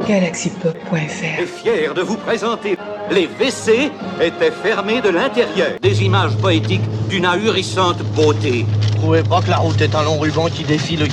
Galaxypop.fr est fier de vous présenter les WC étaient fermés de l'intérieur. Des images poétiques d'une ahurissante beauté. Vous trouvez pas que la route est un long ruban qui défile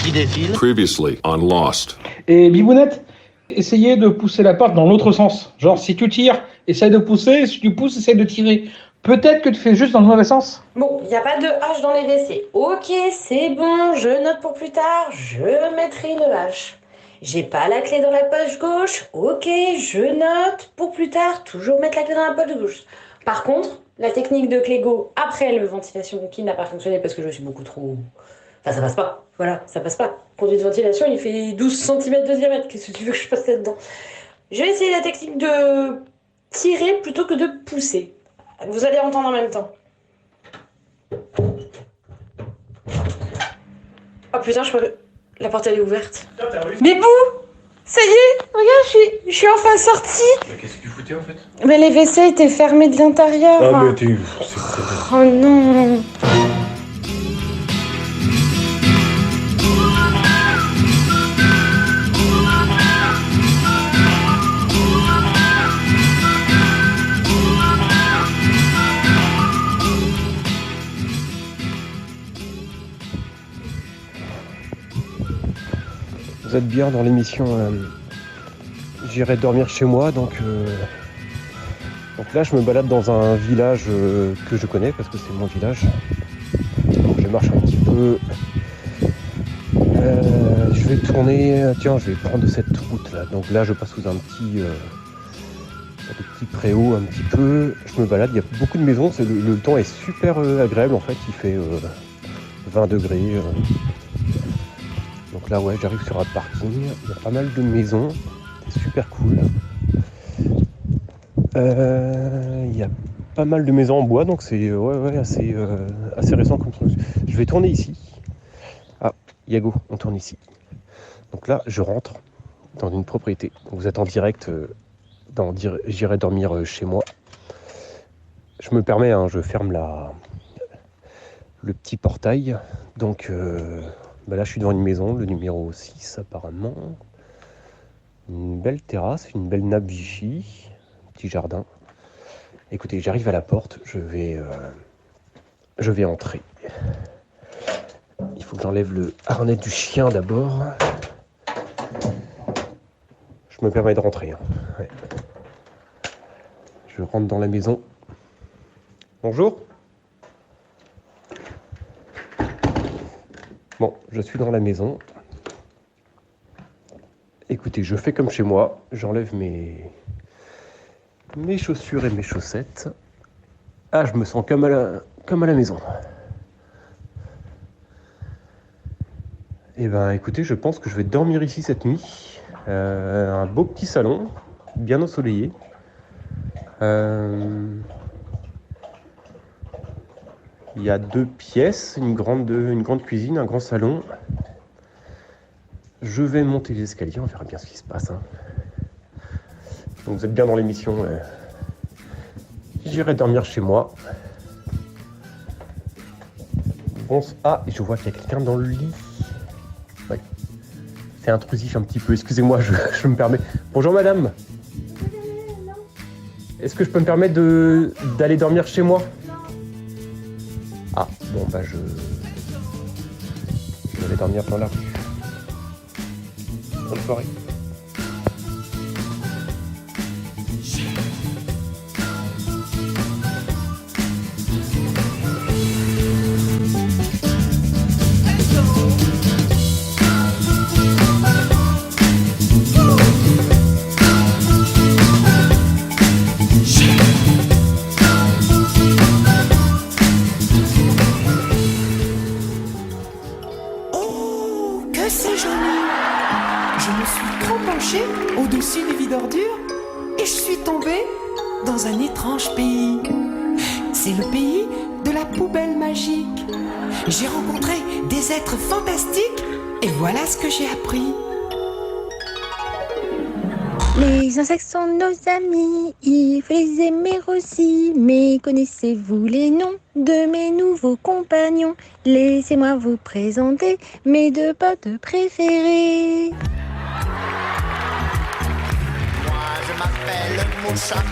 Previously on Lost. Et Bibounette, essayez de pousser la porte dans l'autre sens. Genre, si tu tires, essaye de pousser. Si tu pousses, essaye de tirer. Peut-être que tu fais juste dans le mauvais sens. Bon, il n'y a pas de hache dans les WC. Ok, c'est bon, je note pour plus tard, je mettrai une hache. J'ai pas la clé dans la poche gauche. Ok, je note pour plus tard, toujours mettre la clé dans la poche gauche. Par contre, la technique de Clégo après le ventilation qui n'a pas fonctionné parce que je suis beaucoup trop... Enfin, ça passe pas. Voilà, ça passe pas. Conduit de ventilation, il fait 12 cm de diamètre. Qu'est-ce que tu veux que je fasse là-dedans? Je vais essayer la technique de tirer plutôt que de pousser. Vous allez entendre en même temps. Oh putain, la porte elle est ouverte. Bibou! Ça y est, regarde, je suis enfin sortie. Mais qu'est-ce que tu foutais en fait? Mais les WC étaient fermés de l'intérieur. Ah mais t'es... Oh non. Vous êtes bien dans l'émission J'irai dormir chez moi, donc là je me balade dans un village que je connais parce que c'est mon village. Donc, je marche un petit peu. Je vais tourner, tiens, je vais prendre cette route là. Donc là je passe sous un petit préau un petit peu. Je me balade, il y a beaucoup de maisons, le temps est super agréable en fait, il fait 20 degrés. Donc là ouais, j'arrive sur un parking, il y a pas mal de maisons, c'est super cool. Il y a pas mal de maisons en bois, donc c'est assez récent comme truc. Je vais tourner ici. Ah, Yago, on tourne ici. Donc là, je rentre dans une propriété. Donc vous êtes en direct dans J'irai dormir chez moi. Je me permets, je ferme le petit portail. Donc là, je suis devant une maison, le numéro 6 apparemment. Une belle terrasse, une belle nappe Vichy, un petit jardin. Écoutez, j'arrive à la porte, je vais entrer. Il faut que j'enlève le harnais du chien d'abord. Je me permets de rentrer. Ouais. Je rentre dans la maison. Bonjour. Bon, je suis dans la maison. Écoutez, je fais comme chez moi. J'enlève mes chaussures et mes chaussettes. Ah, je me sens comme à la maison. Eh ben, écoutez, je pense que je vais dormir ici cette nuit. Un beau petit salon, bien ensoleillé. Il y a 2 pièces, une grande cuisine, un grand salon. Je vais monter les escaliers, on verra bien ce qui se passe. Donc vous êtes bien dans l'émission J'irai dormir chez moi. Bon, ah, et je vois qu'il y a quelqu'un dans le lit. Ouais. C'est intrusif un petit peu, excusez-moi, je me permets. Bonjour madame. Est-ce que je peux me permettre d'aller dormir chez moi? Ah, bon, je vais aller dormir dans la rue. Bonne soirée. C'est joli. Je me suis trop penchée au-dessus des vides ordures et je suis tombée dans un étrange pays. C'est le pays de la poubelle magique. J'ai rencontré des êtres fantastiques et voilà ce que j'ai appris. Les insectes sont nos amis, il faut les aimer aussi. Mais connaissez-vous les noms de mes nouveaux compagnons? Laissez-moi vous présenter mes 2 potes préférés. m'appelle Moucham.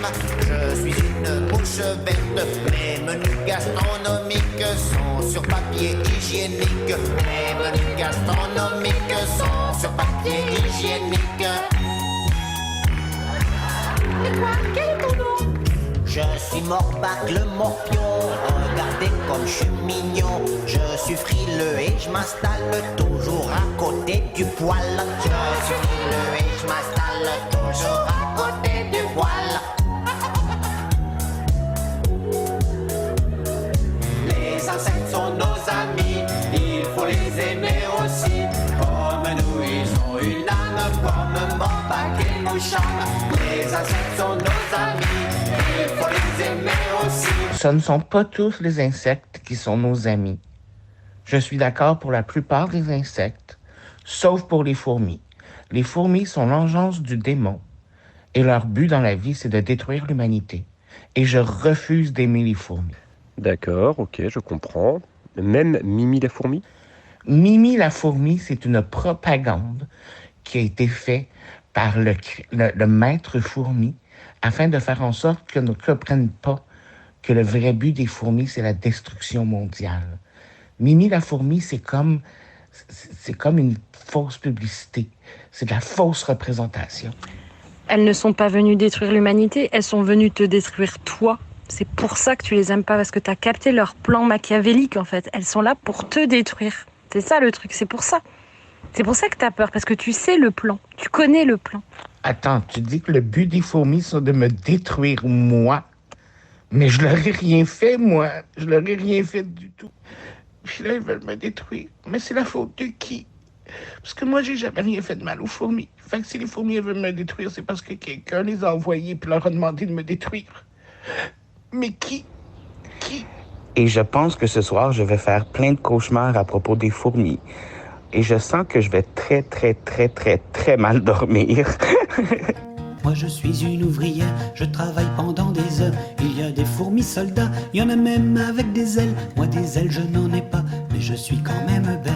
Je suis une mouche verte. Mes menus gastronomiques sont sur papier hygiénique. Mes menus gastronomiques sont sur papier hygiénique. Et toi, quel est ton nom? Je suis Morbac le morpion, regardez comme je suis mignon. Je suis frileux et je m'installe toujours à côté du poêle. Je suis frileux et je m'installe toujours à côté du poêle. Les insectes sont nos amis, il faut les aimer aussi. Comme nous, ils ont une âme, comme Morbac et Moucham. Les insectes sont nos amis. Ce ne sont pas tous les insectes qui sont nos amis. Je suis d'accord pour la plupart des insectes, sauf pour les fourmis. Les fourmis sont l'engeance du démon et leur but dans la vie, c'est de détruire l'humanité. Et je refuse d'aimer les fourmis. D'accord, ok, je comprends. Même Mimi la fourmi? Mimi la fourmi, c'est une propagande qui a été faite par le maître fourmi afin de faire en sorte qu'on ne comprenne pas que le vrai but des fourmis, c'est la destruction mondiale. Mimi la fourmi, c'est comme une fausse publicité. C'est de la fausse représentation. Elles ne sont pas venues détruire l'humanité, elles sont venues te détruire toi. C'est pour ça que tu les aimes pas, parce que tu as capté leur plan machiavélique en fait. Elles sont là pour te détruire. C'est ça le truc, c'est pour ça. C'est pour ça que tu as peur, parce que tu sais le plan, tu connais le plan. Attends, tu dis que le but des fourmis, c'est de me détruire moi. Mais je leur ai rien fait, moi. Je leur ai rien fait du tout. Puis là, ils veulent me détruire. Mais c'est la faute de qui? Parce que moi, j'ai jamais rien fait de mal aux fourmis. Fait que si les fourmis veulent me détruire, c'est parce que quelqu'un les a envoyés puis leur a demandé de me détruire. Mais qui? Et je pense que ce soir, je vais faire plein de cauchemars à propos des fourmis. Et je sens que je vais très, très, très, très, très mal dormir. Moi je suis une ouvrière, je travaille pendant des heures. Il y a des fourmis soldats, il y en a même avec des ailes. Moi des ailes je n'en ai pas, mais je suis quand même belle.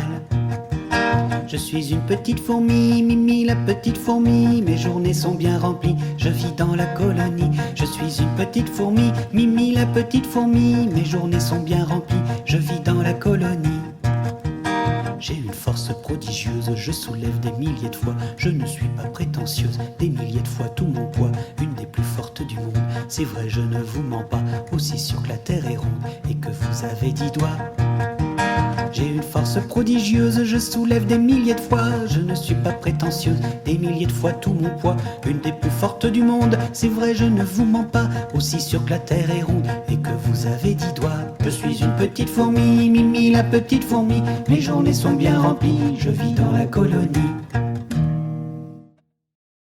Je suis une petite fourmi, Mimi la petite fourmi. Mes journées sont bien remplies, je vis dans la colonie. Je suis une petite fourmi, Mimi la petite fourmi. Mes journées sont bien remplies, je vis dans la colonie. J'ai une force prodigieuse, je soulève des milliers de fois. Je ne suis pas prétentieuse, des milliers de fois tout mon poids. Une des plus fortes du monde, c'est vrai je ne vous mens pas. Aussi sûr que la terre est ronde et que vous avez 10 doigts. J'ai une force prodigieuse, je soulève des milliers de fois. Je ne suis pas prétentieuse, des milliers de fois tout mon poids. Une des plus fortes du monde, c'est vrai je ne vous mens pas. Aussi sûr que la terre est ronde et que vous avez 10 doigts. Je suis une petite fourmi, Mimi la petite fourmi. Mes journées sont bien remplies, je vis dans la colonie.